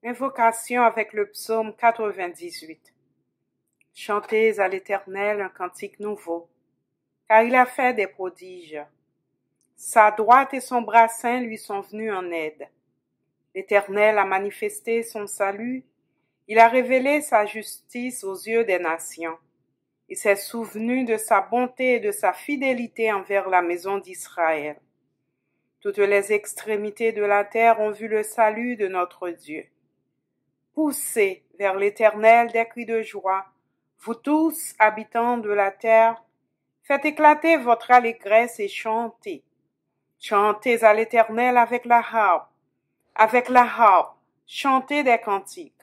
Invocation avec le psaume 98. Chantez à l'Éternel un cantique nouveau, car il a fait des prodiges. Sa droite et son bras saint lui sont venus en aide. L'Éternel a manifesté son salut, il a révélé sa justice aux yeux des nations. Il s'est souvenu de sa bonté et de sa fidélité envers la maison d'Israël. Toutes les extrémités de la terre ont vu le salut de notre Dieu. Poussez vers l'Éternel des cris de joie, vous tous, habitants de la terre, faites éclater votre allégresse et chantez. Chantez à l'Éternel avec la harpe, chantez des cantiques.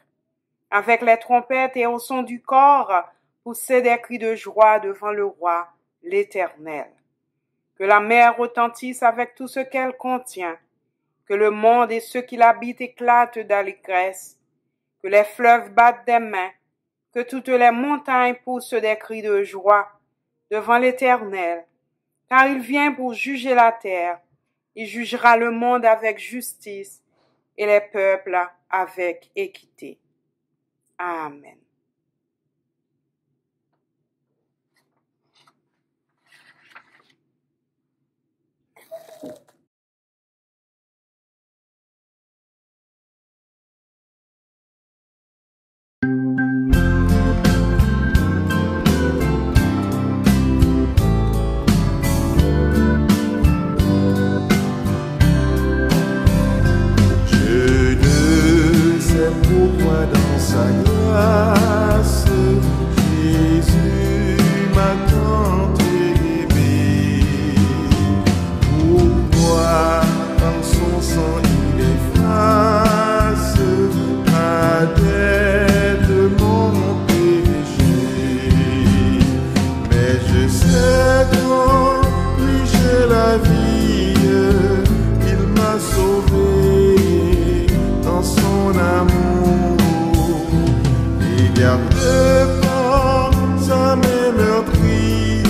Avec les trompettes et au son du cor, poussez des cris de joie devant le roi, l'Éternel. Que la mer retentisse avec tout ce qu'elle contient, que le monde et ceux qui l'habitent éclatent d'allégresse, que les fleuves battent des mains, que toutes les montagnes poussent des cris de joie devant l'Éternel, car il vient pour juger la terre, il jugera le monde avec justice et les peuples avec équité. Amen. Pourquoi dans sa grâce Jésus m'a tant aimé? Pourquoi par son sang il efface ma dette, mon péché? Mais je sais qu'en lui j'ai la vie, il m'a sauvé dans son amour. Il garde pas sa main meurtrie,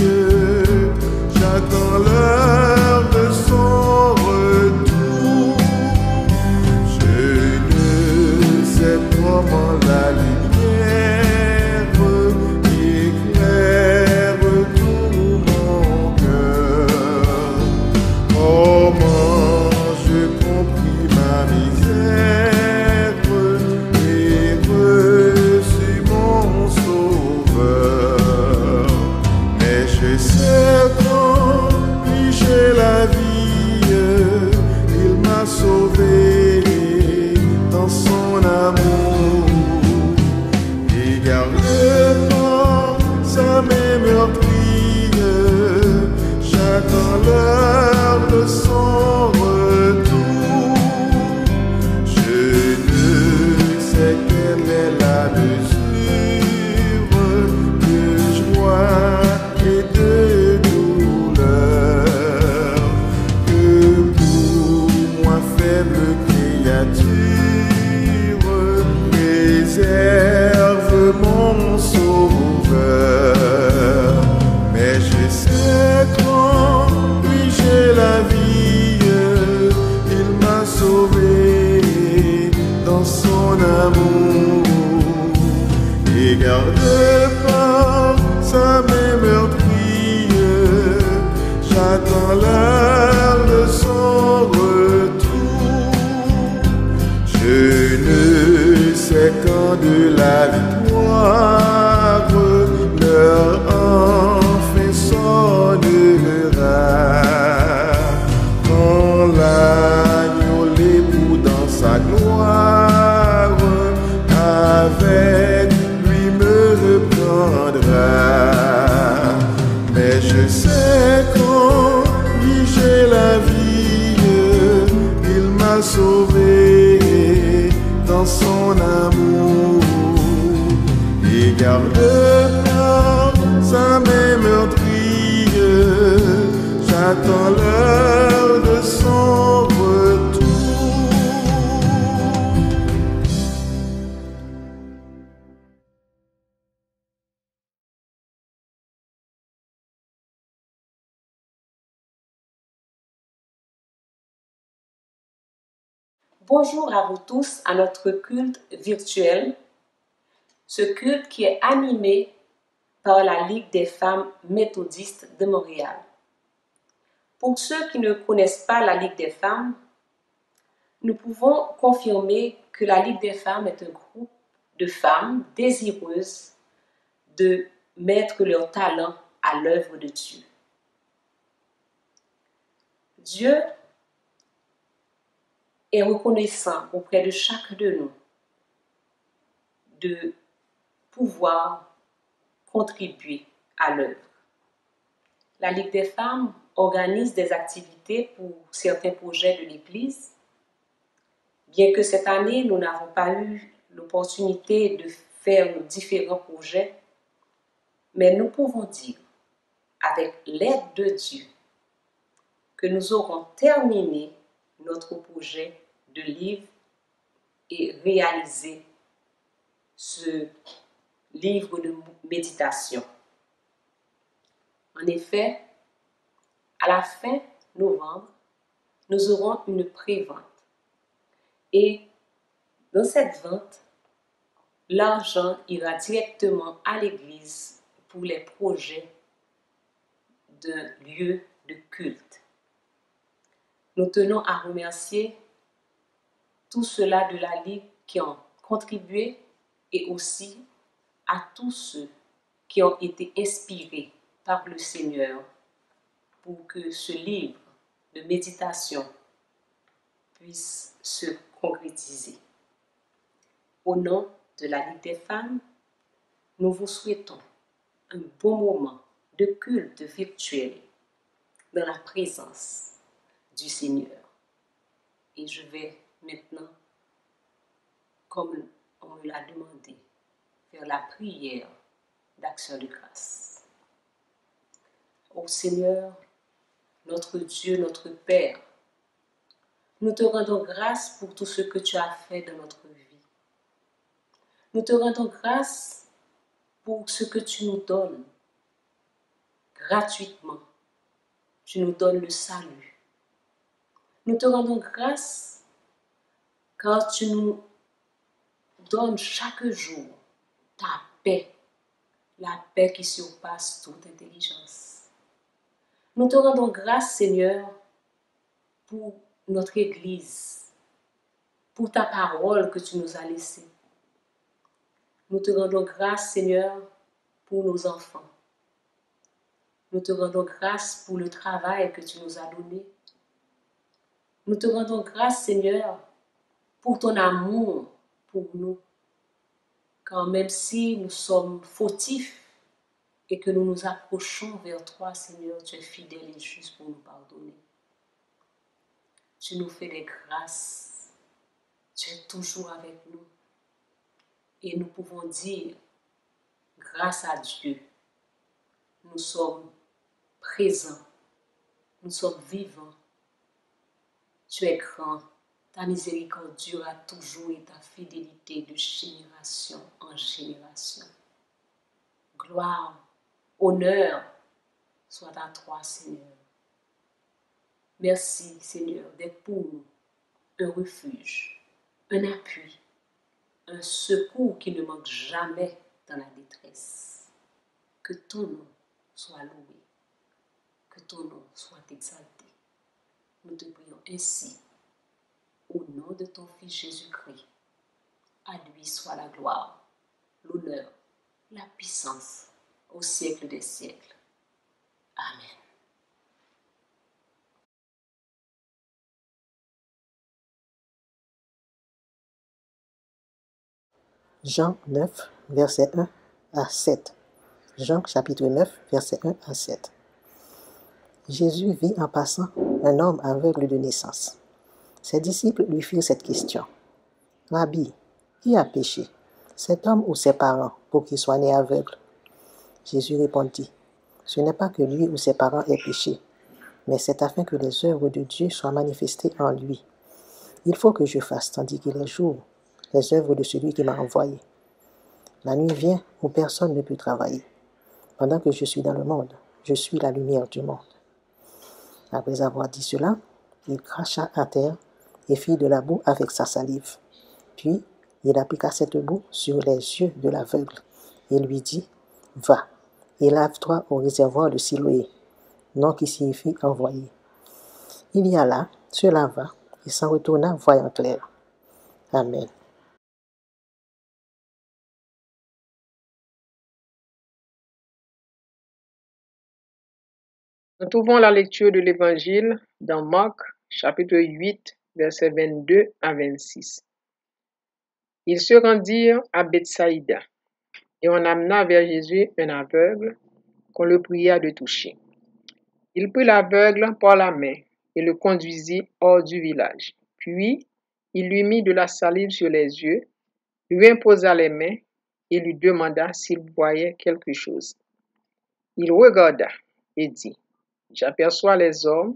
j'attends l'heure de son retour. Je ne sais comment la lumière éclaire tout mon cœur. Comment je compris ma misère et reçu mon sauveur. Mais je sais qu'en lui j'ai la vie, il m'a sauvé dans son amour. Il garde pas sa main meurtrie, j'attends l'heure de son retour. Je ne sais quelle est la mesure de joie et de douleur que pour moi faible créature réserve mon sauveur. Mais je sais qu'en lui j'ai la vie, il m'a sauvé dans son amour. Et garde pas sa main meurtrie, j'attends l'heure de son retour. Je ne sais quand de la victoire l'heure enfin sonnera. Quand l'agneau l'époux dans sa gloire avec lui me reprendra. Mais je sais qu'en lui j'ai la vie, il m'a sauvé dans son amour. Et garde pas sa main meurtrie, j'attends l'heure de son retour. Bonjour à vous tous à notre culte virtuel, ce culte qui est animé par la Ligue des femmes méthodistes de Montréal. Pour ceux qui ne connaissent pas la Ligue des femmes, nous pouvons confirmer que la Ligue des femmes est un groupe de femmes désireuses de mettre leur talent à l'œuvre de Dieu. Dieu est reconnaissant auprès de chacun de nous de pouvoir contribuer à l'œuvre. La Ligue des femmes organise des activités pour certains projets de l'Église. Bien que cette année, nous n'avons pas eu l'opportunité de faire nos différents projets, mais nous pouvons dire, avec l'aide de Dieu, que nous aurons terminé notre projet de livre et réalisé ce livre de méditation. En effet, à la fin novembre, nous aurons une pré-vente. Et dans cette vente, l'argent ira directement à l'Église pour les projets d'un lieu de culte. Nous tenons à remercier tous ceux-là de la Ligue qui ont contribué et aussi à tous ceux qui ont été inspirés par le Seigneur pour que ce livre de méditation puisse se concrétiser. Au nom de la Ligue des femmes, nous vous souhaitons un bon moment de culte virtuel dans la présence du Seigneur. Et je vais maintenant, comme on me l'a demandé, faire la prière d'action de grâce. Ô Seigneur, notre Dieu, notre Père, nous te rendons grâce pour tout ce que tu as fait dans notre vie. Nous te rendons grâce pour ce que tu nous donnes gratuitement. Tu nous donnes le salut. Nous te rendons grâce car tu nous donnes chaque jour ta paix, la paix qui surpasse toute intelligence. Nous te rendons grâce, Seigneur, pour notre Église, pour ta parole que tu nous as laissée. Nous te rendons grâce, Seigneur, pour nos enfants. Nous te rendons grâce pour le travail que tu nous as donné. Nous te rendons grâce, Seigneur, pour ton amour pour nous. Car même si nous sommes fautifs et que nous nous approchons vers toi, Seigneur, tu es fidèle et juste pour nous pardonner. Tu nous fais des grâces. Tu es toujours avec nous. Et nous pouvons dire, grâce à Dieu, nous sommes présents, nous sommes vivants. Tu es grand, ta miséricorde durera toujours et ta fidélité de génération en génération. Gloire, honneur soit à toi, Seigneur. Merci, Seigneur, d'être pour nous un refuge, un appui, un secours qui ne manque jamais dans la détresse. Que ton nom soit loué, que ton nom soit exalté. Nous te prions ainsi, au nom de ton Fils Jésus-Christ. À lui soit la gloire, l'honneur, la puissance, au siècle des siècles. Amen. Jean 9, verset 1 à 7. Jean chapitre 9, verset 1 à 7. Jésus vit en passant un homme aveugle de naissance. Ses disciples lui firent cette question. « Rabbi, qui a péché, cet homme ou ses parents, pour qu'il soit né aveugle ?» Jésus répondit, « Ce n'est pas que lui ou ses parents aient péché, mais c'est afin que les œuvres de Dieu soient manifestées en lui. Il faut que je fasse, tandis qu'il est jour, les œuvres de celui qui m'a envoyé. La nuit vient où personne ne peut travailler. Pendant que je suis dans le monde, je suis la lumière du monde. » Après avoir dit cela, il cracha à terre et fit de la boue avec sa salive. Puis il appliqua cette boue sur les yeux de l'aveugle et lui dit, « Va, et lave-toi au réservoir de Siloé, nom qui signifie envoyé. » Il y alla, se lava, et s'en retourna voyant clair. Amen. Nous trouvons la lecture de l'Évangile dans Marc, chapitre 8, versets 22 à 26. Ils se rendirent à Bethsaïda, et on amena vers Jésus un aveugle qu'on le pria de toucher. Il prit l'aveugle par la main et le conduisit hors du village. Puis, il lui mit de la salive sur les yeux, lui imposa les mains et lui demanda s'il voyait quelque chose. Il regarda et dit, « J'aperçois les hommes,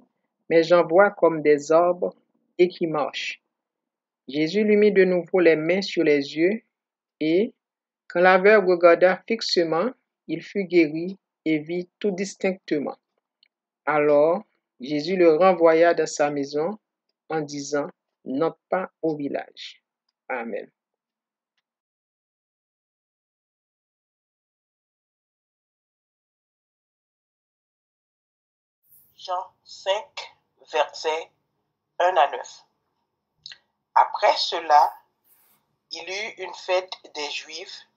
mais j'en vois comme des arbres et qui marchent. » Jésus lui mit de nouveau les mains sur les yeux et, quand l'aveugle regarda fixement, il fut guéri et vit tout distinctement. Alors, Jésus le renvoya dans sa maison en disant, « N'entre pas au village. » Amen. Jean 5, versets 1 à 9. Après cela, il eut une fête des Juifs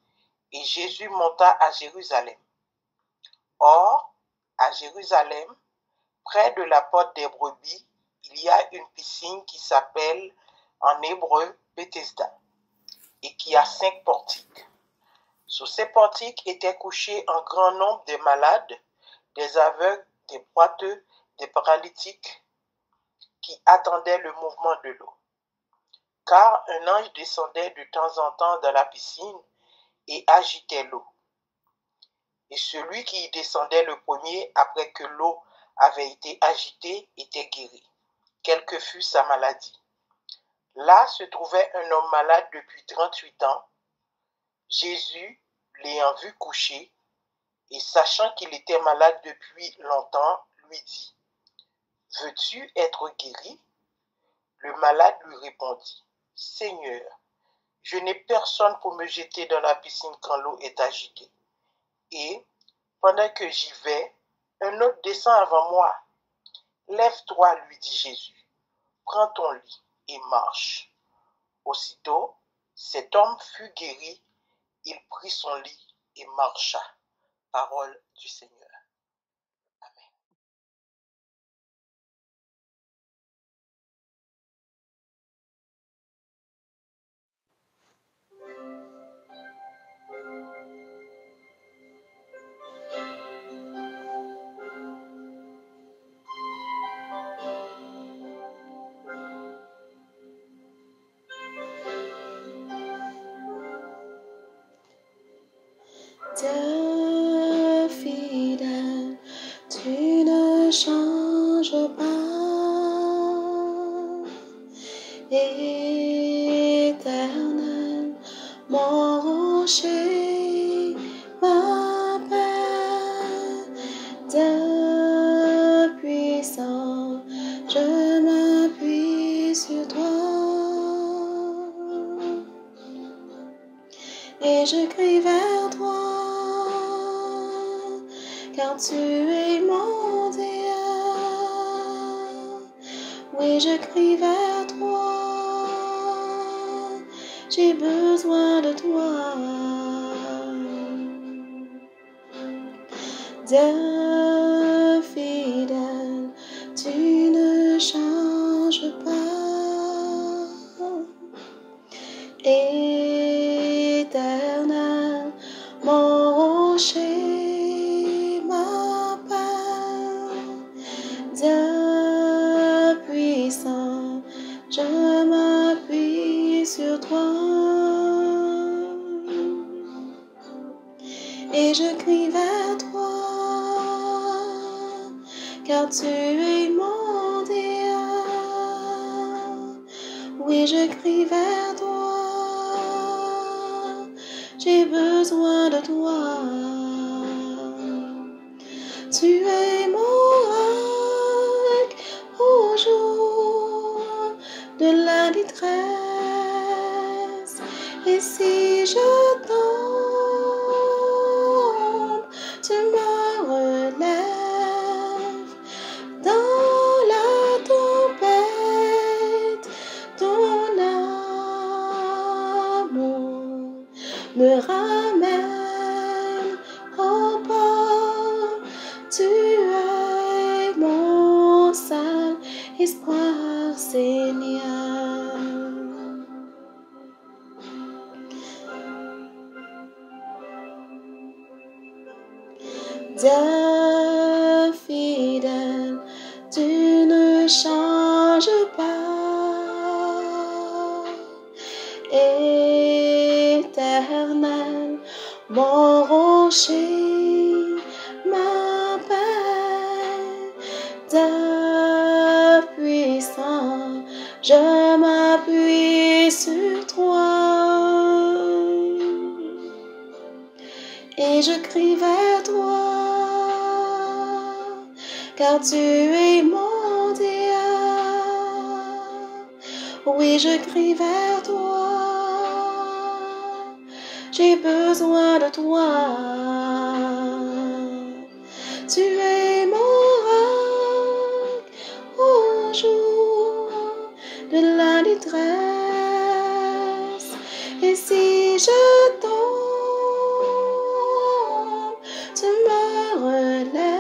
et Jésus monta à Jérusalem. Or, à Jérusalem, près de la porte des brebis, il y a une piscine qui s'appelle en hébreu Bethesda et qui a 5 portiques. Sous ces portiques étaient couchés un grand nombre de malades, des aveugles, des boiteux, des paralytiques qui attendaient le mouvement de l'eau. Car un ange descendait de temps en temps dans la piscine et agitait l'eau. Et celui qui y descendait le premier, après que l'eau avait été agitée, était guéri, quelle que fût sa maladie. Là se trouvait un homme malade depuis 38 ans. Jésus, l'ayant vu coucher, et sachant qu'il était malade depuis longtemps, lui dit, « Veux-tu être guéri ?» Le malade lui répondit, « Seigneur, je n'ai personne pour me jeter dans la piscine quand l'eau est agitée. Et, pendant que j'y vais, un autre descend avant moi. Lève-toi, lui dit Jésus, prends ton lit et marche. » Aussitôt, cet homme fut guéri, il prit son lit et marcha. Parole du Seigneur. Amen. Dieu fidèle, tu ne changes pas. Éternel, mon rocher, ma paix. Dieu puissant, je m'appuie sur toi. Et je crie vers toi, car tu es mon Dieu. Oui, je crie vers toi, j'ai besoin de toi. Dieu fidèle, tu ne changes pas. Éternel, mon rocher, ma paix. Dieu puissant, je m'appuie sur toi. Et je crie vers toi, car tu es mon Dieu. Oui, je crie vers toi, j'ai besoin de toi. Tu es mon roc au jour de la détresse. Et si je tombe, tu me relèves. Dans la tempête, ton amour me ramène au port. Tu es mon seul espoir, Seigneur. Dieu fidèle, tu ne changes pas. Éternel, mon rocher, ma paix, Dieu puissant, je m'appuie sur toi. Et je crie vers toi, car tu es mon Dieu. Oui, je crie vers toi, j'ai besoin de toi. Tu es mon roc au jour de la détresse. Et si je tombe, tu me relèves.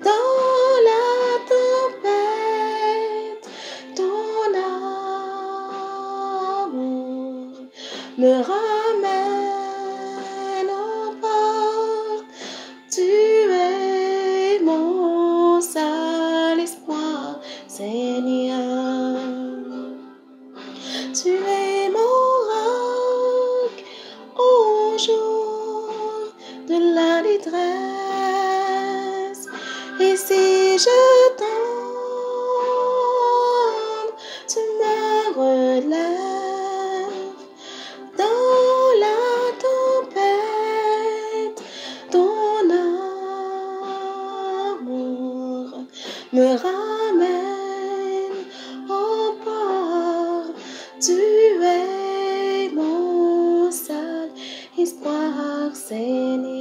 Dans la tempête, ton amour me ramène au port. Tu es mon seul espoir, Seigneur. Tu es mon roc au jour de la détresse. Et si je tombe, tu me relèves. Dans la tempête, ton amour me ramène au port. Tu es mon seul espoir, Seigneur.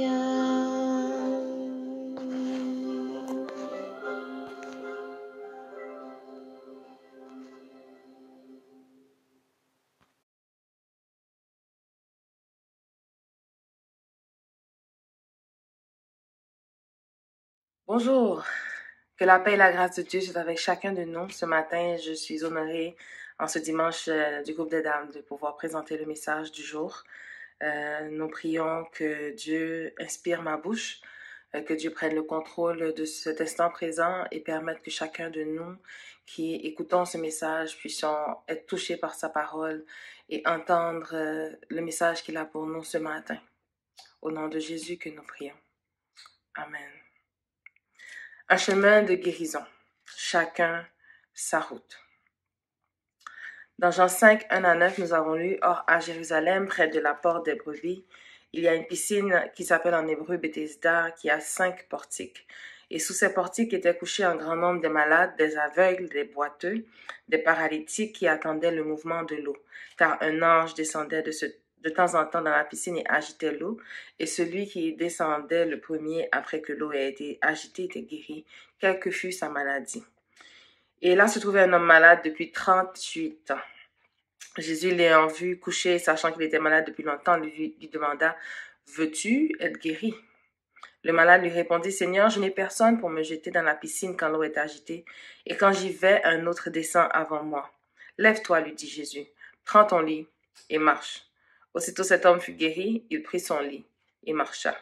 Bonjour, que la paix et la grâce de Dieu soient avec chacun de nous. Ce matin, je suis honorée en ce dimanche du groupe des dames de pouvoir présenter le message du jour. Nous prions que Dieu inspire ma bouche, que Dieu prenne le contrôle de cet instant présent et permette que chacun de nous qui écoutons ce message puissions être touchés par sa parole et entendre le message qu'il a pour nous ce matin. Au nom de Jésus que nous prions. Amen. Un chemin de guérison. Chacun sa route. Dans Jean 5, 1-9, nous avons lu « Or, à Jérusalem, près de la porte des brebis, il y a une piscine qui s'appelle en hébreu Bethesda, qui a 5 portiques. Et sous ces portiques étaient couchés un grand nombre de malades, des aveugles, des boiteux, des paralytiques qui attendaient le mouvement de l'eau. Car un ange descendait de temps en temps dans la piscine et agitait l'eau, et celui qui descendait le premier après que l'eau ait été agitée était guéri, quelle que fût sa maladie. Et là se trouvait un homme malade depuis 38 ans. Jésus, l'ayant vu couché, sachant qu'il était malade depuis longtemps, lui demanda « Veux-tu être guéri ?» Le malade lui répondit « Seigneur, je n'ai personne pour me jeter dans la piscine quand l'eau est agitée, et quand j'y vais, un autre descend avant moi. Lève-toi, lui dit Jésus, prends ton lit et marche. » Aussitôt cet homme fut guéri, il prit son lit et marcha.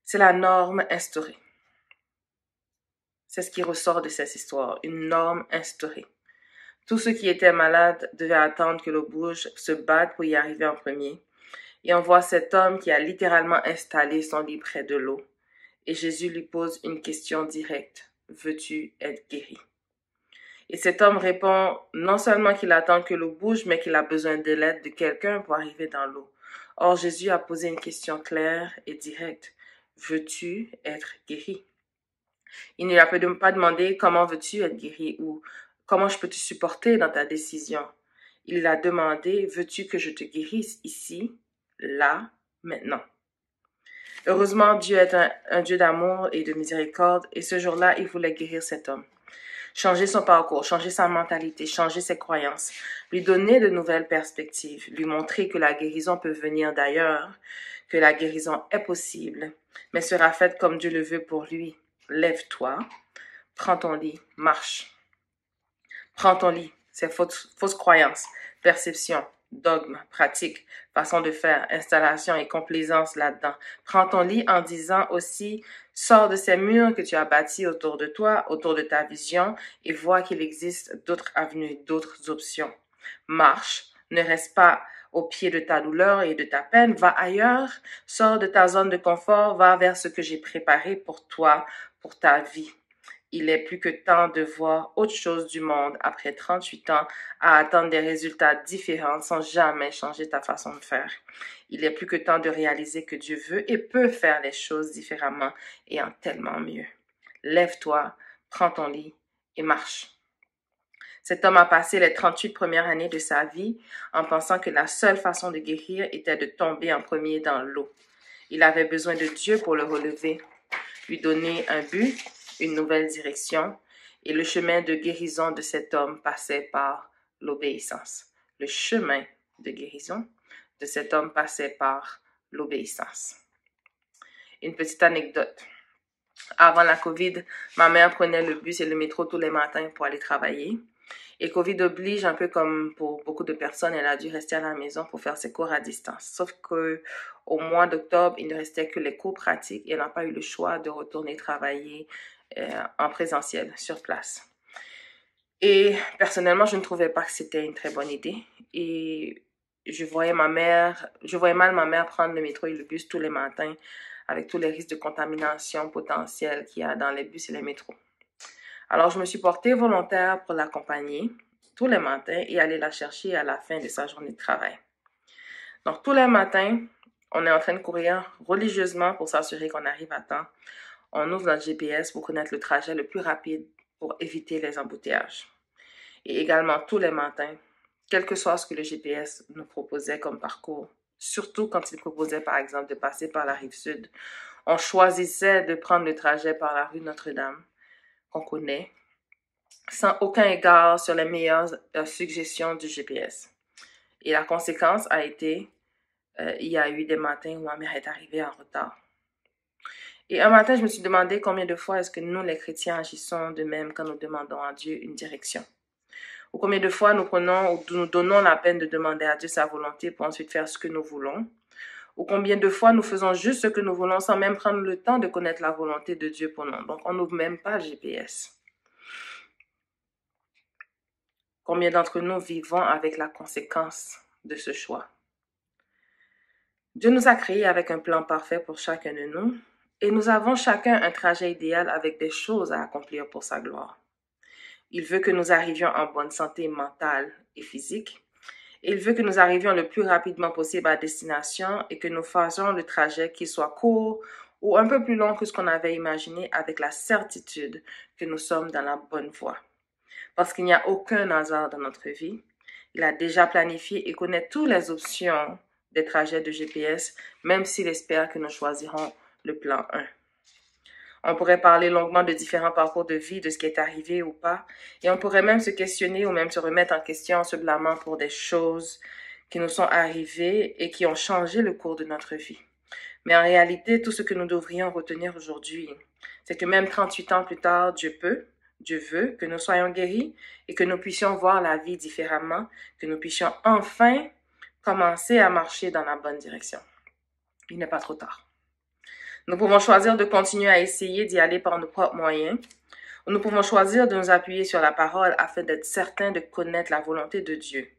C'est la norme instaurée. C'est ce qui ressort de cette histoire, une norme instaurée. Tous ceux qui étaient malades devaient attendre que l'eau bouge, se battre pour y arriver en premier. Et on voit cet homme qui a littéralement installé son lit près de l'eau. Et Jésus lui pose une question directe. Veux-tu être guéri? Et cet homme répond non seulement qu'il attend que l'eau bouge, mais qu'il a besoin de l'aide de quelqu'un pour arriver dans l'eau. Or, Jésus a posé une question claire et directe. Veux-tu être guéri? Il ne lui a pas demandé comment veux-tu être guéri ou Comment je peux te supporter dans ta décision? Il a demandé, veux-tu que je te guérisse ici, là, maintenant? Heureusement, Dieu est un Dieu d'amour et de miséricorde, et ce jour-là, il voulait guérir cet homme. Changer son parcours, changer sa mentalité, changer ses croyances, lui donner de nouvelles perspectives, lui montrer que la guérison peut venir d'ailleurs, que la guérison est possible, mais sera faite comme Dieu le veut pour lui. Lève-toi, prends ton lit, marche. Prends ton lit, c'est fausses croyances, perception, dogme, pratique, façon de faire, installation et complaisance là-dedans. Prends ton lit en disant aussi, sors de ces murs que tu as bâtis autour de toi, autour de ta vision, et vois qu'il existe d'autres avenues, d'autres options. Marche, ne reste pas au pied de ta douleur et de ta peine, va ailleurs, sors de ta zone de confort, va vers ce que j'ai préparé pour toi, pour ta vie. Il est plus que temps de voir autre chose du monde après 38 ans à attendre des résultats différents sans jamais changer ta façon de faire. Il est plus que temps de réaliser que Dieu veut et peut faire les choses différemment et en tellement mieux. Lève-toi, prends ton lit et marche. Cet homme a passé les 38 premières années de sa vie en pensant que la seule façon de guérir était de tomber en premier dans l'eau. Il avait besoin de Dieu pour le relever, lui donner un but, une nouvelle direction, et le chemin de guérison de cet homme passait par l'obéissance. Le chemin de guérison de cet homme passait par l'obéissance. Une petite anecdote. Avant la COVID, ma mère prenait le bus et le métro tous les matins pour aller travailler. Et COVID oblige, un peu comme pour beaucoup de personnes, elle a dû rester à la maison pour faire ses cours à distance. Sauf qu'au mois d'octobre, il ne restait que les cours pratiques et elle n'a pas eu le choix de retourner travailler en présentiel, sur place. Et personnellement, je ne trouvais pas que c'était une très bonne idée. Et je voyais mal ma mère prendre le métro et le bus tous les matins avec tous les risques de contamination potentiels qu'il y a dans les bus et les métros. Alors, je me suis portée volontaire pour l'accompagner tous les matins et aller la chercher à la fin de sa journée de travail. Donc, tous les matins, on est en train de courir religieusement pour s'assurer qu'on arrive à temps. On ouvre notre GPS pour connaître le trajet le plus rapide pour éviter les embouteillages. Et également, tous les matins, quel que soit ce que le GPS nous proposait comme parcours, surtout quand il proposait, par exemple, de passer par la rive sud, on choisissait de prendre le trajet par la rue Notre-Dame, qu'on connaît, sans aucun égard sur les meilleures suggestions du GPS. Et la conséquence a été, il y a eu des matins où ma mère est arrivée en retard. Et un matin, je me suis demandé combien de fois est-ce que nous, les chrétiens, agissons de même quand nous demandons à Dieu une direction. Ou combien de fois nous donnons la peine de demander à Dieu sa volonté pour ensuite faire ce que nous voulons. Ou combien de fois nous faisons juste ce que nous voulons sans même prendre le temps de connaître la volonté de Dieu pour nous. Donc, on n'ouvre même pas le GPS. Combien d'entre nous vivons avec la conséquence de ce choix? Dieu nous a créés avec un plan parfait pour chacun de nous. Et nous avons chacun un trajet idéal avec des choses à accomplir pour sa gloire. Il veut que nous arrivions en bonne santé mentale et physique. Et il veut que nous arrivions le plus rapidement possible à destination et que nous fassions le trajet qui soit court ou un peu plus long que ce qu'on avait imaginé avec la certitude que nous sommes dans la bonne voie. Parce qu'il n'y a aucun hasard dans notre vie. Il a déjà planifié et connaît toutes les options des trajets de GPS, même s'il espère que nous choisirons le plan 1. On pourrait parler longuement de différents parcours de vie, de ce qui est arrivé ou pas, et on pourrait même se questionner ou même se remettre en question en se blâmant pour des choses qui nous sont arrivées et qui ont changé le cours de notre vie. Mais en réalité, tout ce que nous devrions retenir aujourd'hui, c'est que même 38 ans plus tard, Dieu veut que nous soyons guéris et que nous puissions voir la vie différemment, que nous puissions enfin commencer à marcher dans la bonne direction. Il n'est pas trop tard. Nous pouvons choisir de continuer à essayer d'y aller par nos propres moyens. Nous pouvons choisir de nous appuyer sur la parole afin d'être certains de connaître la volonté de Dieu.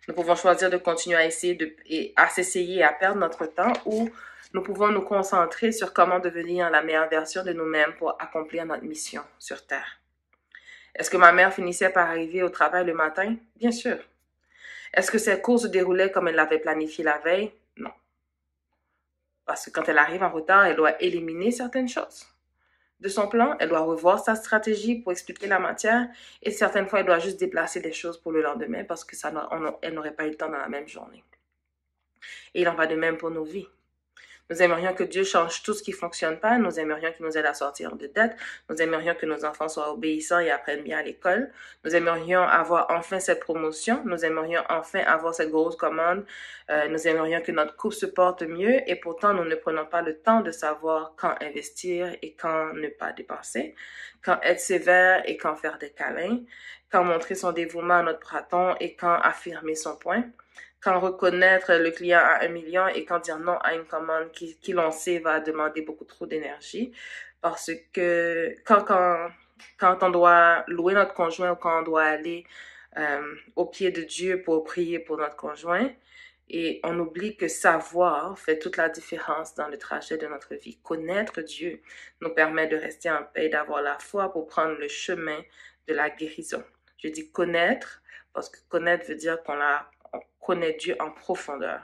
Nous pouvons choisir de continuer à s'essayer et à perdre notre temps, ou nous pouvons nous concentrer sur comment devenir la meilleure version de nous-mêmes pour accomplir notre mission sur Terre. Est-ce que ma mère finissait par arriver au travail le matin? Bien sûr. Est-ce que ses cours se déroulaient comme elle l'avait planifié la veille? Non. Parce que quand elle arrive en retard, elle doit éliminer certaines choses. de son plan, elle doit revoir sa stratégie pour expliquer la matière, et certaines fois, elle doit juste déplacer des choses pour le lendemain parce que elle n'aurait pas eu le temps dans la même journée. Et il en va de même pour nos vies. Nous aimerions que Dieu change tout ce qui ne fonctionne pas. Nous aimerions qu'il nous aide à sortir de dettes. Nous aimerions que nos enfants soient obéissants et apprennent bien à l'école. Nous aimerions avoir enfin cette promotion. Nous aimerions enfin avoir cette grosse commande. Nous aimerions que notre couple se porte mieux. Et pourtant, nous ne prenons pas le temps de savoir quand investir et quand ne pas dépenser. Quand être sévère et quand faire des câlins. Quand montrer son dévouement à notre patron et quand affirmer son point. Quand reconnaître le client à 1 million et quand dire non à une commande qui l'on sait va demander beaucoup trop d'énergie. Parce que quand on doit louer notre conjoint ou quand on doit aller au pied de Dieu pour prier pour notre conjoint, et on oublie que savoir fait toute la différence dans le trajet de notre vie. Connaître Dieu nous permet de rester en paix et d'avoir la foi pour prendre le chemin de la guérison. Je dis connaître parce que connaître veut dire qu'on connaît Dieu en profondeur.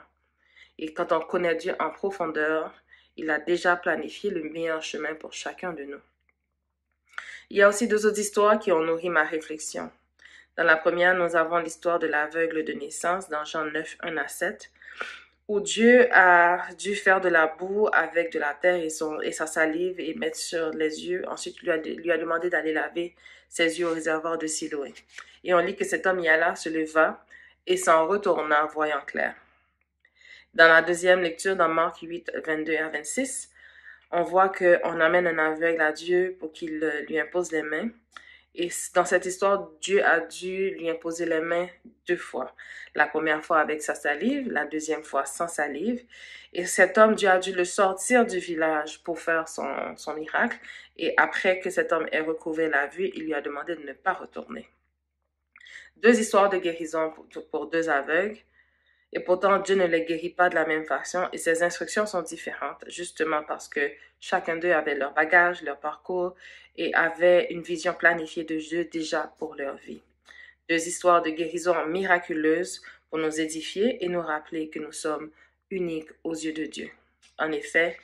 Et quand on connaît Dieu en profondeur, il a déjà planifié le meilleur chemin pour chacun de nous. Il y a aussi 2 autres histoires qui ont nourri ma réflexion. Dans la première, nous avons l'histoire de l'aveugle de naissance dans Jean 9, 1 à 7, où Dieu a dû faire de la boue avec de la terre et sa salive et mettre sur les yeux. Ensuite, lui a demandé d'aller laver ses yeux au réservoir de Siloé. Et on lit que cet homme y alla, se leva et s'en retourna, voyant clair. Dans la deuxième lecture, dans Marc 8, 22 à 26, on voit qu'on amène un aveugle à Dieu pour qu'il lui impose les mains. Et dans cette histoire, Dieu a dû lui imposer les mains 2 fois. La première fois avec sa salive, la deuxième fois sans salive. Et cet homme, Dieu a dû le sortir du village pour faire son miracle. Et après que cet homme ait recouvré la vue, il lui a demandé de ne pas retourner. 2 histoires de guérison pour 2 aveugles. Et pourtant, Dieu ne les guérit pas de la même façon et ses instructions sont différentes, justement parce que chacun d'eux avait leur bagage, leur parcours et avait une vision planifiée de Dieu déjà pour leur vie. 2 histoires de guérison miraculeuses pour nous édifier et nous rappeler que nous sommes uniques aux yeux de Dieu. En effet,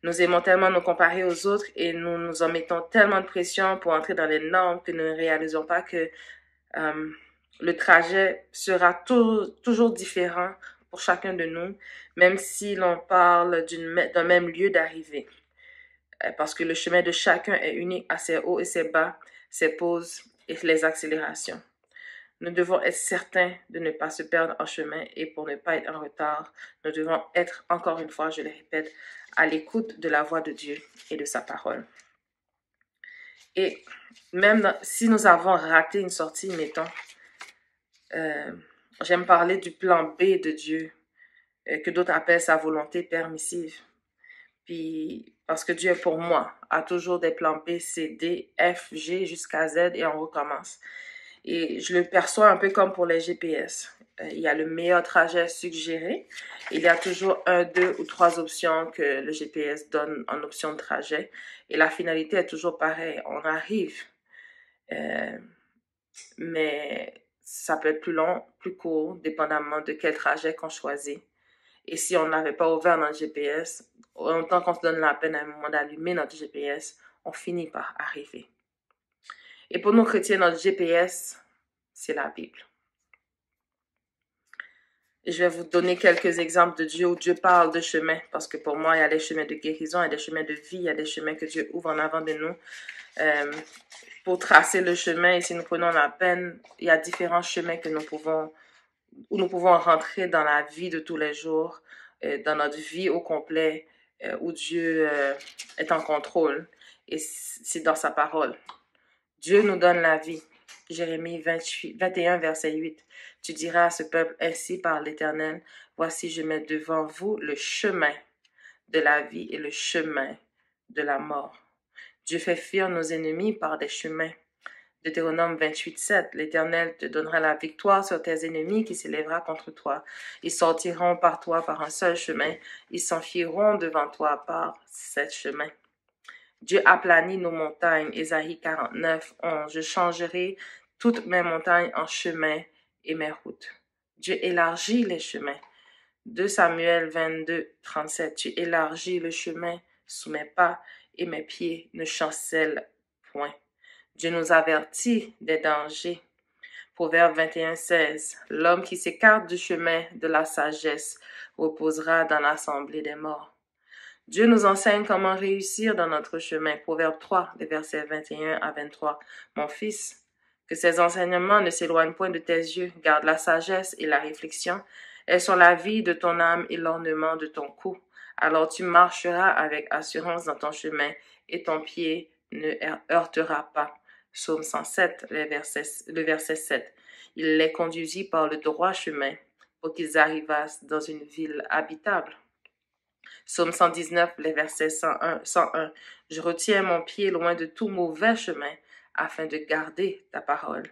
nous aimons tellement nous comparer aux autres et nous nous en mettons tellement de pression pour entrer dans les normes que nous ne réalisons pas que le trajet sera toujours différent pour chacun de nous, même si l'on parle d'un même lieu d'arrivée. Parce que le chemin de chacun est unique à ses hauts et ses bas, ses pauses et les accélérations. Nous devons être certains de ne pas se perdre en chemin et pour ne pas être en retard, nous devons être, encore une fois, je le répète, à l'écoute de la voix de Dieu et de sa parole. Et même si nous avons raté une sortie, mettons, j'aime parler du plan B de Dieu, que d'autres appellent sa volonté permissive. Puis, parce que Dieu, pour moi, a toujours des plans B, C, D, F, G jusqu'à Z et on recommence. Et je le perçois un peu comme pour les GPS. Il y a le meilleur trajet suggéré. Il y a toujours 1, 2 ou 3 options que le GPS donne en option de trajet. Et la finalité est toujours pareille. On arrive. Mais ça peut être plus long, plus court, dépendamment de quel trajet qu'on choisit. Et si on n'avait pas ouvert notre GPS, autant qu'on se donne la peine à un moment d'allumer notre GPS, on finit par arriver. Et pour nous chrétiens, notre GPS, c'est la Bible. Et je vais vous donner quelques exemples de Dieu où Dieu parle de chemins, parce que pour moi, il y a des chemins de guérison, il y a des chemins de vie, il y a des chemins que Dieu ouvre en avant de nous. Pour tracer le chemin, et si nous prenons la peine, il y a différents chemins où nous pouvons rentrer dans la vie de tous les jours, dans notre vie au complet, où Dieu est en contrôle. Et c'est dans sa parole. Dieu nous donne la vie. Jérémie 21, verset 8. Tu diras à ce peuple, ainsi par l'Éternel, voici je mets devant vous le chemin de la vie et le chemin de la mort. Dieu fait fuir nos ennemis par des chemins. Deutéronome 28, 7. L'Éternel te donnera la victoire sur tes ennemis qui s'élèvera contre toi. Ils sortiront par toi par un seul chemin. Ils s'enfuiront devant toi par 7 chemins. Dieu aplanit nos montagnes. Ésaïe 49, 11. Je changerai toutes mes montagnes en chemins et mes routes. Dieu élargit les chemins. 2 Samuel 22, 37. Tu élargis le chemin sous mes pas et mes pieds ne chancellent point. Dieu nous avertit des dangers. Proverbe 21:16. L'homme qui s'écarte du chemin de la sagesse reposera dans l'assemblée des morts. Dieu nous enseigne comment réussir dans notre chemin. Proverbe 3, les versets 21 à 23. Mon fils, que ces enseignements ne s'éloignent point de tes yeux. Garde la sagesse et la réflexion. Elles sont la vie de ton âme et l'ornement de ton cou. Alors tu marcheras avec assurance dans ton chemin et ton pied ne heurtera pas. Psaume 107, le verset 7. Il les conduisit par le droit chemin pour qu'ils arrivassent dans une ville habitable. Psaume 119, les versets 101. Je retiens mon pied loin de tout mauvais chemin afin de garder ta parole.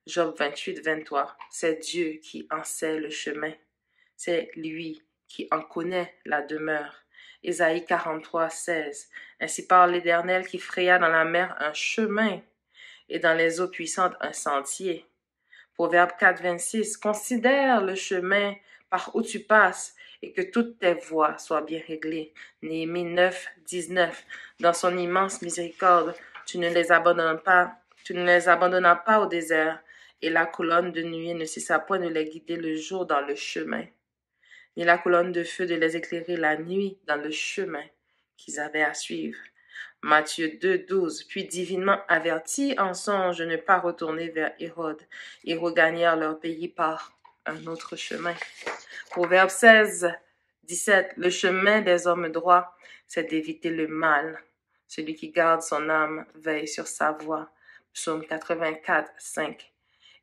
Job 28, 23. C'est Dieu qui en sait le chemin. C'est lui qui en connaît la demeure. Ésaïe 43, 16. Ainsi parle l'Éternel qui fraya dans la mer un chemin et dans les eaux puissantes un sentier. Proverbe 4, 26. Considère le chemin par où tu passes et que toutes tes voies soient bien réglées. Néhémie 9, 19. Dans son immense miséricorde, tu ne les abandonnas pas au désert, et la colonne de nuée ne cessa point de les guider le jour dans le chemin, ni la colonne de feu de les éclairer la nuit dans le chemin qu'ils avaient à suivre. Matthieu 2, 12. Puis divinement avertis en songe de ne pas retourner vers Hérode, ils regagnèrent leur pays par un autre chemin. Proverbe 16, 17. Le chemin des hommes droits, c'est d'éviter le mal. Celui qui garde son âme veille sur sa voie. Psaume 84, 5.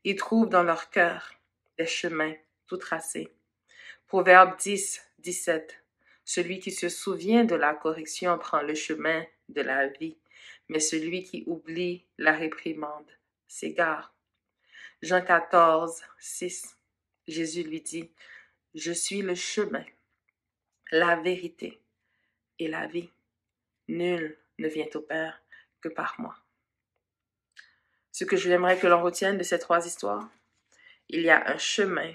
Ils trouvent dans leur cœur des chemins tout tracés. Proverbe 10, 17. Celui qui se souvient de la correction prend le chemin de la vie, mais celui qui oublie la réprimande s'égare. Jean 14, 6. Jésus lui dit, « Je suis le chemin, la vérité et la vie. Nul ne vient au Père que par moi. » Ce que j'aimerais que l'on retienne de ces trois histoires, il y a un chemin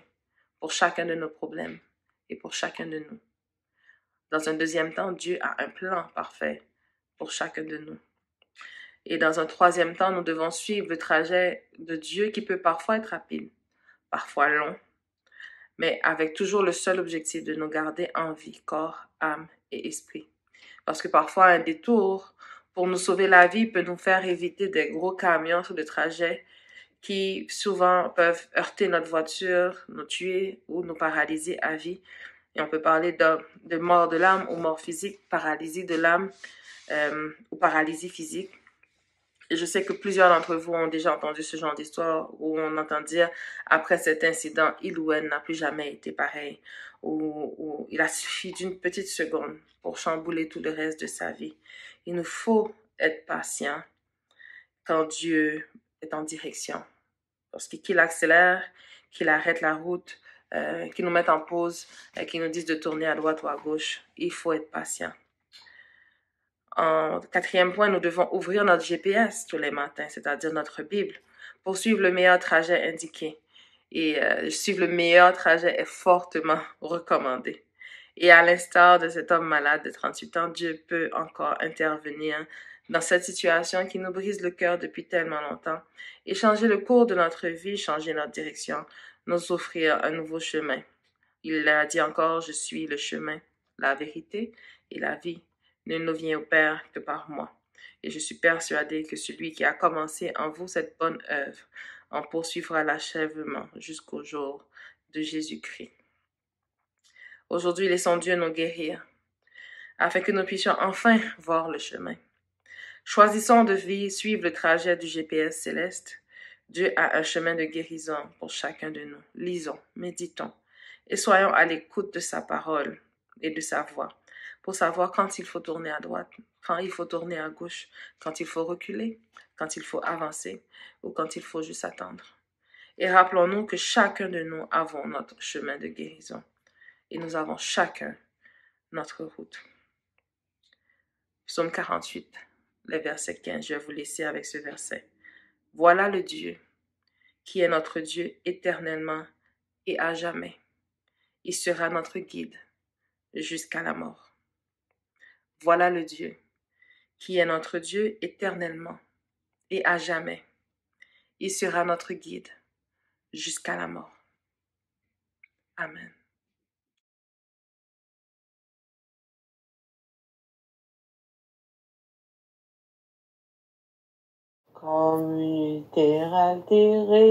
pour chacun de nos problèmes et pour chacun de nous. Dans un deuxième temps, Dieu a un plan parfait pour chacun de nous. Et dans un troisième temps, nous devons suivre le trajet de Dieu qui peut parfois être rapide, parfois long, mais avec toujours le seul objectif de nous garder en vie, corps, âme et esprit. Parce que parfois, un détour pour nous sauver la vie peut nous faire éviter des gros camions sur le trajet qui souvent peuvent heurter notre voiture, nous tuer ou nous paralyser à vie. Et on peut parler de mort de l'âme ou mort physique, paralysie de l'âme ou paralysie physique. Et je sais que plusieurs d'entre vous ont déjà entendu ce genre d'histoire où on entend dire après cet incident, il ou elle n'a plus jamais été pareil, ou il a suffi d'une petite seconde pour chambouler tout le reste de sa vie. Il nous faut être patient quand Dieu est en direction. Parce qu'il accélère, qu'il arrête la route, qu'il nous mette en pause, qu'il nous dise de tourner à droite ou à gauche, il faut être patient. En quatrième point, nous devons ouvrir notre GPS tous les matins, c'est-à-dire notre Bible, pour suivre le meilleur trajet indiqué. Et suivre le meilleur trajet est fortement recommandé. Et à l'instar de cet homme malade de 38 ans, Dieu peut encore intervenir dans cette situation qui nous brise le cœur depuis tellement longtemps et changer le cours de notre vie, changer notre direction, nous offrir un nouveau chemin. Il a dit encore, je suis le chemin, la vérité et la vie. Nul ne vient au Père que par moi. Et je suis persuadée que celui qui a commencé en vous cette bonne œuvre en poursuivra l'achèvement jusqu'au jour de Jésus-Christ. Aujourd'hui, laissons Dieu nous guérir, afin que nous puissions enfin voir le chemin. Choisissons de suivre le trajet du GPS céleste. Dieu a un chemin de guérison pour chacun de nous. Lisons, méditons et soyons à l'écoute de sa parole et de sa voix, pour savoir quand il faut tourner à droite, quand il faut tourner à gauche, quand il faut reculer, quand il faut avancer ou quand il faut juste attendre. Et rappelons-nous que chacun de nous avons notre chemin de guérison et nous avons chacun notre route. Psaume 48, le verset 15, je vais vous laisser avec ce verset. Voilà le Dieu qui est notre Dieu éternellement et à jamais. Il sera notre guide jusqu'à la mort. Voilà le Dieu qui est notre Dieu éternellement et à jamais. Il sera notre guide jusqu'à la mort. Amen. Comme une terre altérée,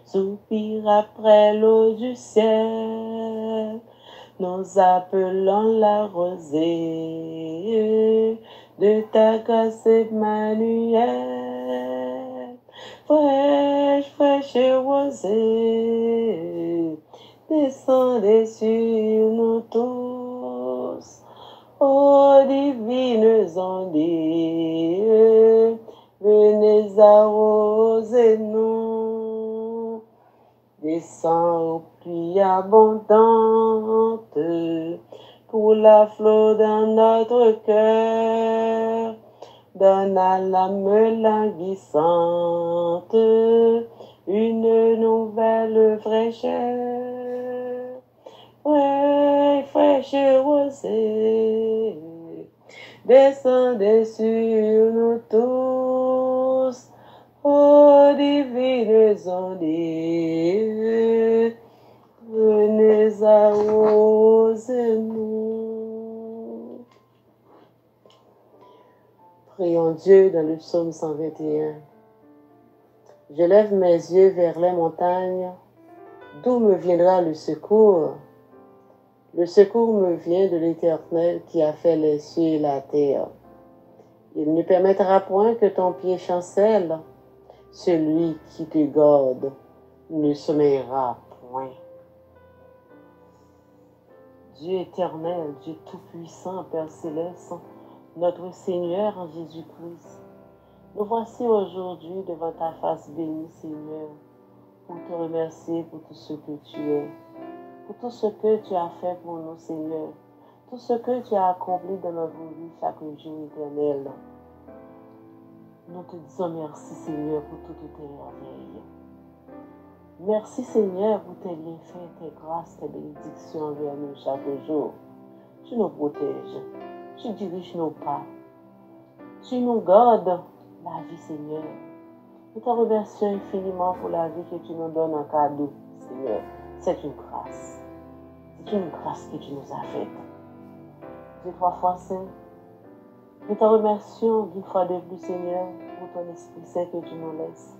soupire après l'eau du ciel, nous appelons la rosée de ta grâce Emmanuel. Fraîche, fraîche rosée, descendez sur nous tous. Ô divines ondes, venez arroser nous. Descends aux pluies abondantes pour la flot dans notre cœur. Donne à l'âme languissante une nouvelle fraîcheur. Ouais, fraîche rosée, descendez sur nous tous, ô divines ondes, venez arroser nous. Prions Dieu dans le psaume 121. Je lève mes yeux vers les montagnes, d'où me viendra le secours? Le secours me vient de l'Éternel qui a fait les cieux et la terre. Il ne permettra point que ton pied chancelle. Celui qui te garde ne sommeillera point. Dieu éternel, Dieu tout-puissant, Père céleste, notre Seigneur en Jésus-Christ, nous voici aujourd'hui devant ta face bénie, Seigneur, pour te remercier pour tout ce que tu es. Pour tout ce que tu as fait pour nous, Seigneur, tout ce que tu as accompli dans notre vie chaque jour éternel. Nous te disons merci, Seigneur, pour toutes tes merveilles. Merci, Seigneur, pour tes bienfaits, tes grâces, tes bénédictions envers nous chaque jour. Tu nous protèges, tu diriges nos pas, tu nous gardes la vie, Seigneur. Nous te remercions infiniment pour la vie que tu nous donnes en cadeau, Seigneur. C'est une grâce. C'est une grâce que tu nous as faite. Dieu trois fois saint, nous te remercions d'une fois de plus, Seigneur, pour ton Esprit Saint que tu nous laisses.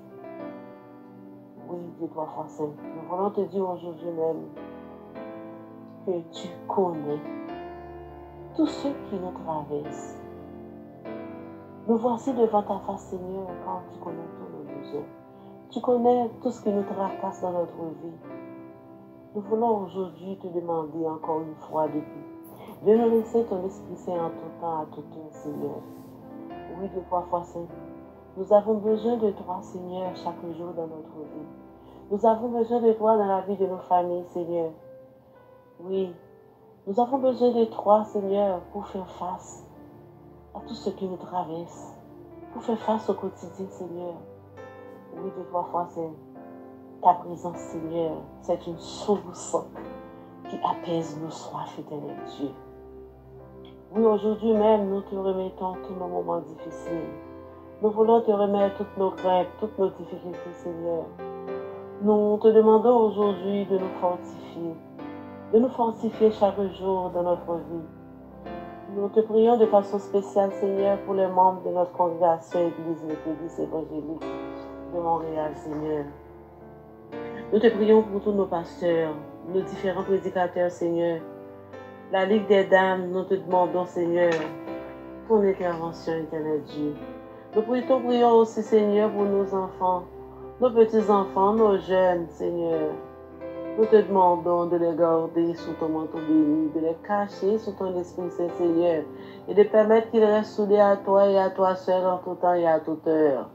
Oui, Dieu trois fois saint, nous voulons te dire aujourd'hui même que tu connais tous ceux qui nous traversent. Nous voici devant ta face, Seigneur, quand tu connais tous nos besoins. Tu connais tout ce qui nous tracasse dans notre vie. Nous voulons aujourd'hui te demander encore une fois de nous laisser ton Esprit Saint en tout temps, à toute heure, Seigneur. Oui, Dieu trois fois saint, nous avons besoin de toi, Seigneur, chaque jour dans notre vie. Nous avons besoin de toi dans la vie de nos familles, Seigneur. Oui, nous avons besoin de toi, Seigneur, pour faire face à tout ce qui nous traverse, pour faire face au quotidien, Seigneur. Oui, Dieu trois fois saint, ta présence, Seigneur, c'est une source qui apaise nos soifs, éternel Dieu. Oui, aujourd'hui même, nous te remettons tous nos moments difficiles. Nous voulons te remettre toutes nos craintes, toutes nos difficultés, Seigneur. Nous te demandons aujourd'hui de nous fortifier chaque jour dans notre vie. Nous te prions de façon spéciale, Seigneur, pour les membres de notre congrégation Église méthodiste évangélique de Montréal, Seigneur. Nous te prions pour tous nos pasteurs, nos différents prédicateurs, Seigneur. La Ligue des Dames, nous te demandons, Seigneur, ton intervention, éternel Dieu. Nous te prions aussi, Seigneur, pour nos enfants, nos petits-enfants, nos jeunes, Seigneur. Nous te demandons de les garder sous ton manteau béni, de les cacher sous ton Esprit Saint, Seigneur, et de permettre qu'ils restent soudés à toi et à toi seul en tout temps et à toute heure.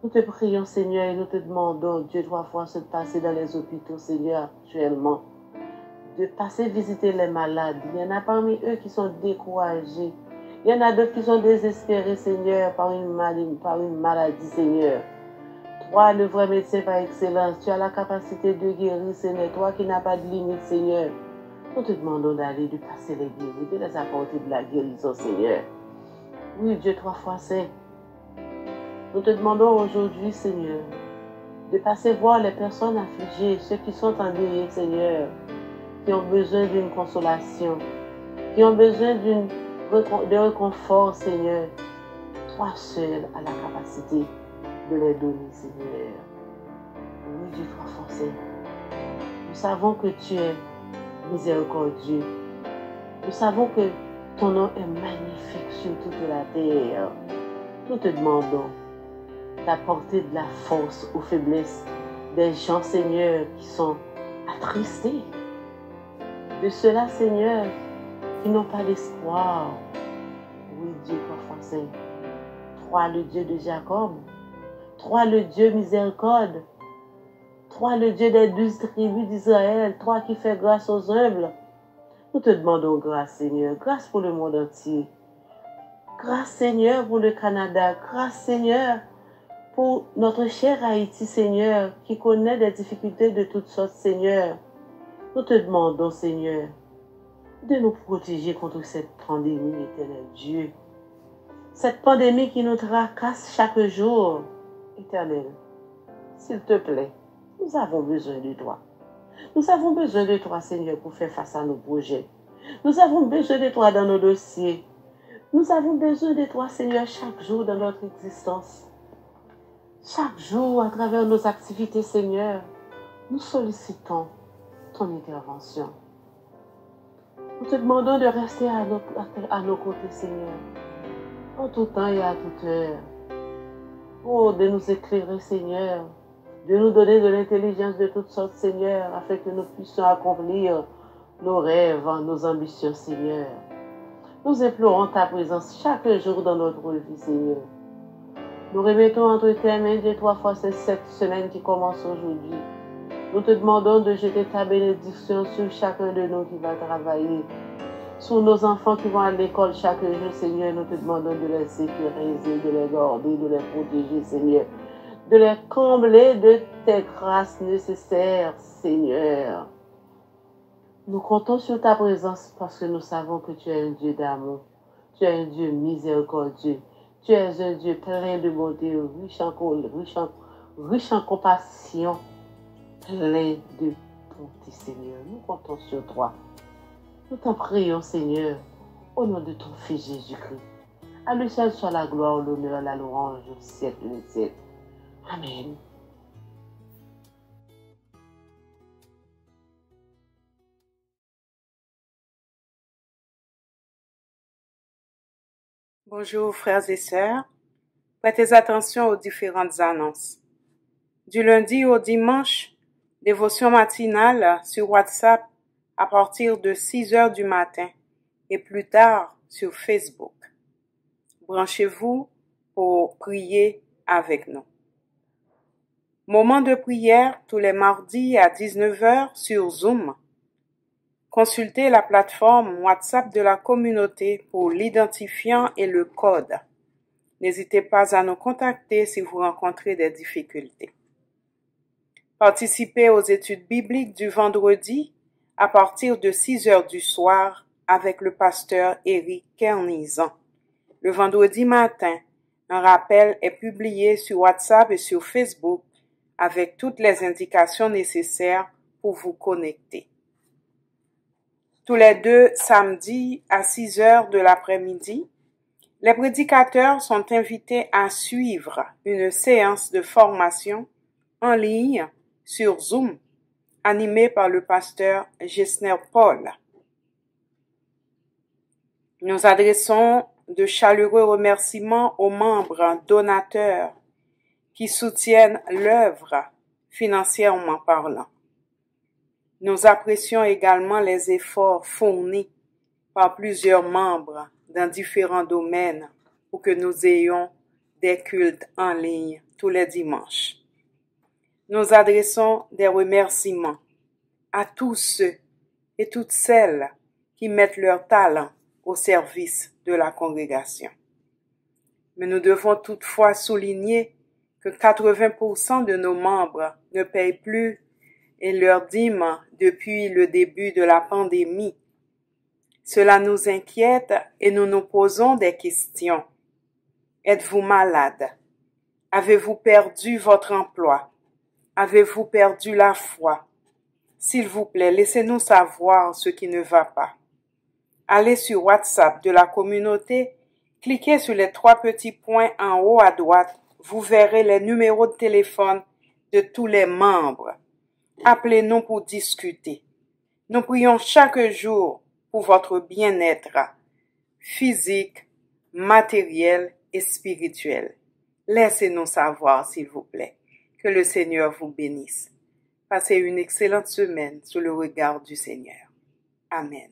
Nous te prions, Seigneur, et nous te demandons, Dieu, trois fois, de passer dans les hôpitaux, Seigneur, actuellement. De passer visiter les malades. Il y en a parmi eux qui sont découragés. Il y en a d'autres qui sont désespérés, Seigneur, par une maladie, Seigneur. Toi, le vrai médecin par excellence, tu as la capacité de guérir, Seigneur. Toi qui n'as pas de limite, Seigneur. Nous te demandons d'aller, de passer les guéris, de les apporter de la guérison, Seigneur. Oui, Dieu 3 fois saint. Nous te demandons aujourd'hui, Seigneur, de passer voir les personnes affligées, ceux qui sont endeuillés, Seigneur, qui ont besoin d'une consolation, qui ont besoin de réconfort, Seigneur. Toi seul as la capacité de les donner, Seigneur. Oui, Dieu 3 fois saint. Nous savons que tu es miséricordieux. Nous savons que ton nom est magnifique sur toute la terre. Nous te demandons d'apporter de la force aux faiblesses des gens, Seigneur, qui sont attristés. De ceux-là, Seigneur, qui n'ont pas d'espoir. Oui, Dieu 3 fois saint. Toi, le Dieu de Jacob. Toi, le Dieu miséricorde. Toi, le Dieu des 12 tribus d'Israël. Toi qui fais grâce aux humbles. Nous te demandons grâce, Seigneur. Grâce pour le monde entier. Grâce, Seigneur, pour le Canada. Grâce, Seigneur, pour notre cher Haïti, Seigneur, qui connaît des difficultés de toutes sortes, Seigneur. Nous te demandons, Seigneur, de nous protéger contre cette pandémie, éternel Dieu. Cette pandémie qui nous tracasse chaque jour, éternel. S'il te plaît, nous avons besoin de toi. Nous avons besoin de toi, Seigneur, pour faire face à nos projets. Nous avons besoin de toi dans nos dossiers. Nous avons besoin de toi, Seigneur, chaque jour dans notre existence. Chaque jour, à travers nos activités, Seigneur, nous sollicitons ton intervention. Nous te demandons de rester à nos côtés, Seigneur, en tout temps et à toute heure. Oh, de nous éclairer, Seigneur, de nous donner de l'intelligence de toutes sortes, Seigneur, afin que nous puissions accomplir nos rêves, nos ambitions, Seigneur. Nous implorons ta présence chaque jour dans notre vie, Seigneur. Nous remettons entre tes mains, Dieu 3 fois cette semaine qui commence aujourd'hui. Nous te demandons de jeter ta bénédiction sur chacun de nous qui va travailler, sur nos enfants qui vont à l'école chaque jour, Seigneur. Nous te demandons de les sécuriser, de les garder, de les protéger, Seigneur, de les combler de tes grâces nécessaires, Seigneur. Nous comptons sur ta présence parce que nous savons que tu es un Dieu d'amour, tu es un Dieu miséricordieux, tu es un Dieu plein de bonté, riche en compassion, plein de bonté, Seigneur. Nous comptons sur toi. Nous t'en prions, Seigneur, au nom de ton Fils Jésus-Christ. À lui seul soit la gloire, l'honneur, la louange au siècle des siècles. Amen. Bonjour frères et sœurs, prêtez attention aux différentes annonces. Du lundi au dimanche, dévotion matinale sur WhatsApp à partir de 6 heures du matin et plus tard sur Facebook. Branchez-vous pour prier avec nous. Moment de prière tous les mardis à 19 heures sur Zoom. Consultez la plateforme WhatsApp de la communauté pour l'identifiant et le code. N'hésitez pas à nous contacter si vous rencontrez des difficultés. Participez aux études bibliques du vendredi à partir de 6 heures du soir avec le pasteur Éric Kernizan. Le vendredi matin, un rappel est publié sur WhatsApp et sur Facebook avec toutes les indications nécessaires pour vous connecter. Tous les 2 samedis à 6 heures de l'après-midi, les prédicateurs sont invités à suivre une séance de formation en ligne sur Zoom, animée par le pasteur Gessner Paul. Nous adressons de chaleureux remerciements aux membres donateurs qui soutiennent l'œuvre financièrement parlant. Nous apprécions également les efforts fournis par plusieurs membres dans différents domaines pour que nous ayons des cultes en ligne tous les dimanches. Nous adressons des remerciements à tous ceux et toutes celles qui mettent leur talent au service de la congrégation. Mais nous devons toutefois souligner que 80% de nos membres ne payent plus et leur dîmes depuis le début de la pandémie. Cela nous inquiète et nous nous posons des questions. Êtes-vous malade? Avez-vous perdu votre emploi? Avez-vous perdu la foi? S'il vous plaît, laissez-nous savoir ce qui ne va pas. Allez sur WhatsApp de la communauté, cliquez sur les 3 petits points en haut à droite, vous verrez les numéros de téléphone de tous les membres. Appelez-nous pour discuter. Nous prions chaque jour pour votre bien-être physique, matériel et spirituel. Laissez-nous savoir, s'il vous plaît. Que le Seigneur vous bénisse. Passez une excellente semaine sous le regard du Seigneur. Amen.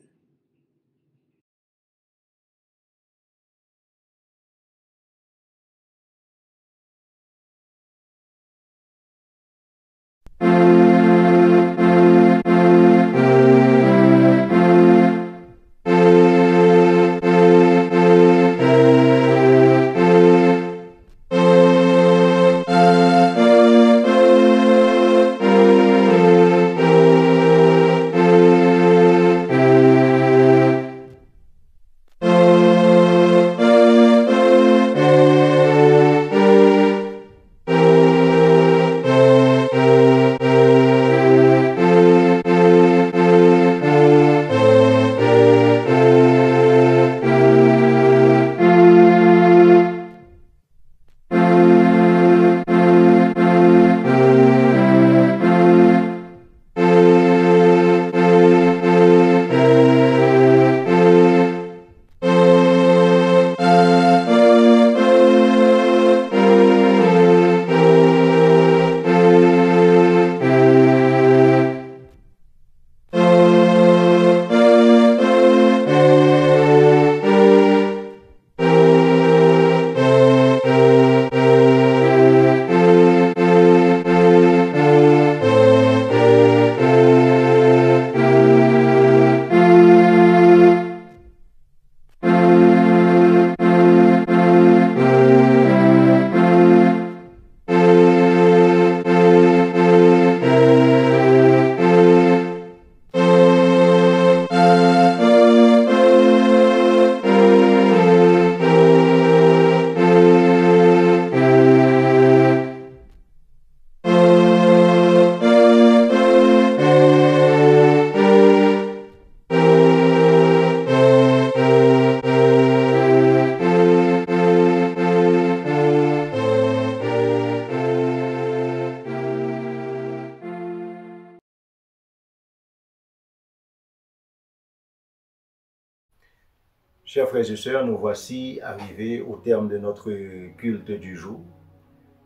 Chers frères et sœurs, nous voici arrivés au terme de notre culte du jour.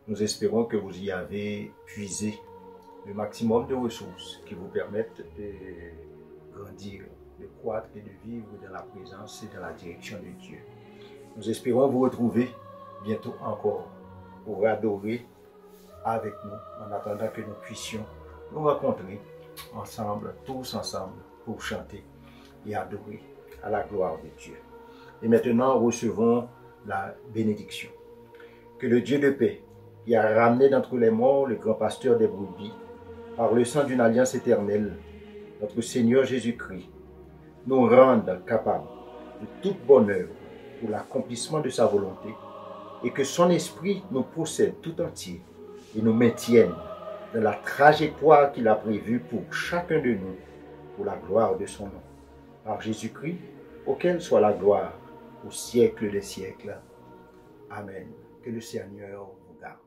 Nous espérons que vous y avez puisé le maximum de ressources qui vous permettent de grandir, de croître et de vivre dans la présence et dans la direction de Dieu. Nous espérons vous retrouver bientôt encore pour adorer avec nous en attendant que nous puissions nous rencontrer ensemble, tous ensemble, pour chanter et adorer à la gloire de Dieu. Et maintenant, recevons la bénédiction. Que le Dieu de paix, qui a ramené d'entre les morts le grand pasteur des brebis, par le sang d'une alliance éternelle, notre Seigneur Jésus-Christ, nous rende capables de toute bonne œuvre pour l'accomplissement de sa volonté, et que son esprit nous possède tout entier et nous maintienne dans la trajectoire qu'il a prévue pour chacun de nous, pour la gloire de son nom. Par Jésus-Christ, auquel soit la gloire au siècle des siècles. Amen. Que le Seigneur vous garde.